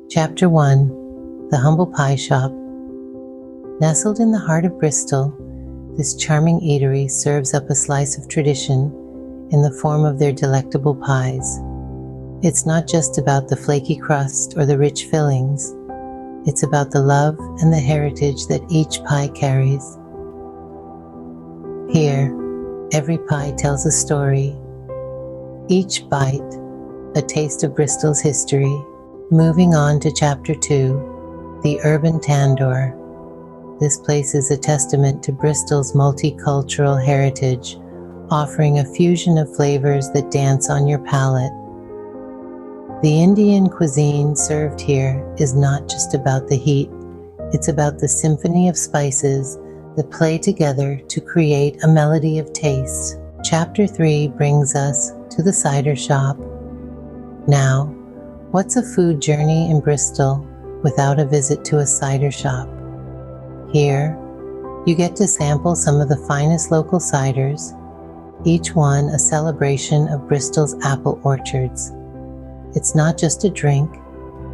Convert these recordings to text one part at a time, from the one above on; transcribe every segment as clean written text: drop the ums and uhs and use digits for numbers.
Chapter 1: The Humble Pie Shop. Nestled in the heart of Bristol, this charming eatery serves up a slice of tradition in the form of their delectable pies. It's not just about the flaky crust or the rich fillings. It's about the love and the heritage that each pie carries. Here, every pie tells a story. Each bite, a taste of Bristol's history. Moving on to Chapter 2, The Urban Tandoor. This place is a testament to Bristol's multicultural heritage, offering a fusion of flavors that dance on your palate. The Indian cuisine served here is not just about the heat, it's about the symphony of spices that play together to create a melody of taste. Chapter 3 brings us to the cider shop. Now, what's a food journey in Bristol without a visit to a cider shop? Here, you get to sample some of the finest local ciders, each one a celebration of Bristol's apple orchards. It's not just a drink,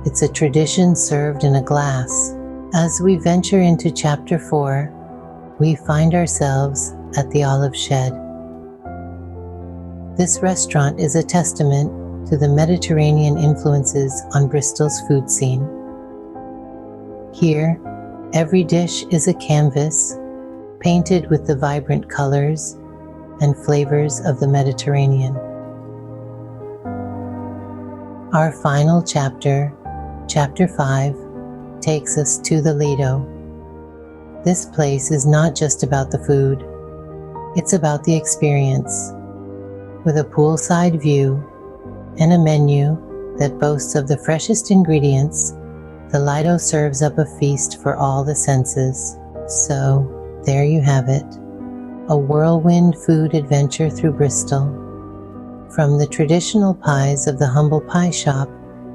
it's a tradition served in a glass. As we venture into Chapter 4, we find ourselves at the Olive Shed. This restaurant is a testament to the Mediterranean influences on Bristol's food scene. Here, every dish is a canvas, painted with the vibrant colors and flavors of the Mediterranean. Our final chapter, Chapter 5, takes us to the Lido. This place is not just about the food, it's about the experience. With a poolside view and a menu that boasts of the freshest ingredients, the Lido serves up a feast for all the senses. So, there you have it, a whirlwind food adventure through Bristol. From the traditional pies of the Humble Pie Shop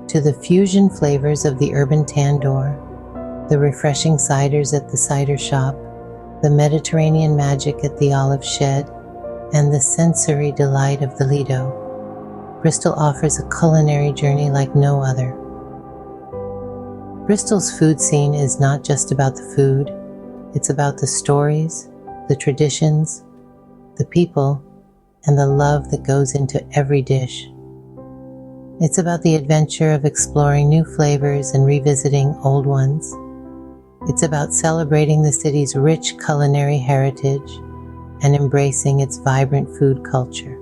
to the fusion flavors of the Urban Tandoor, the refreshing ciders at the cider shop, the Mediterranean magic at the Olive Shed, and the sensory delight of the Lido, Bristol offers a culinary journey like no other. Bristol's food scene is not just about the food, it's about the stories, the traditions, the people, and the love that goes into every dish. It's about the adventure of exploring new flavors and revisiting old ones. It's about celebrating the city's rich culinary heritage and embracing its vibrant food culture.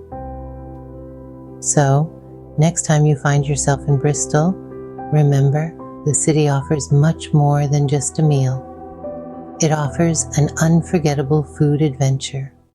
So, next time you find yourself in Bristol, remember, the city offers much more than just a meal. It offers an unforgettable food adventure.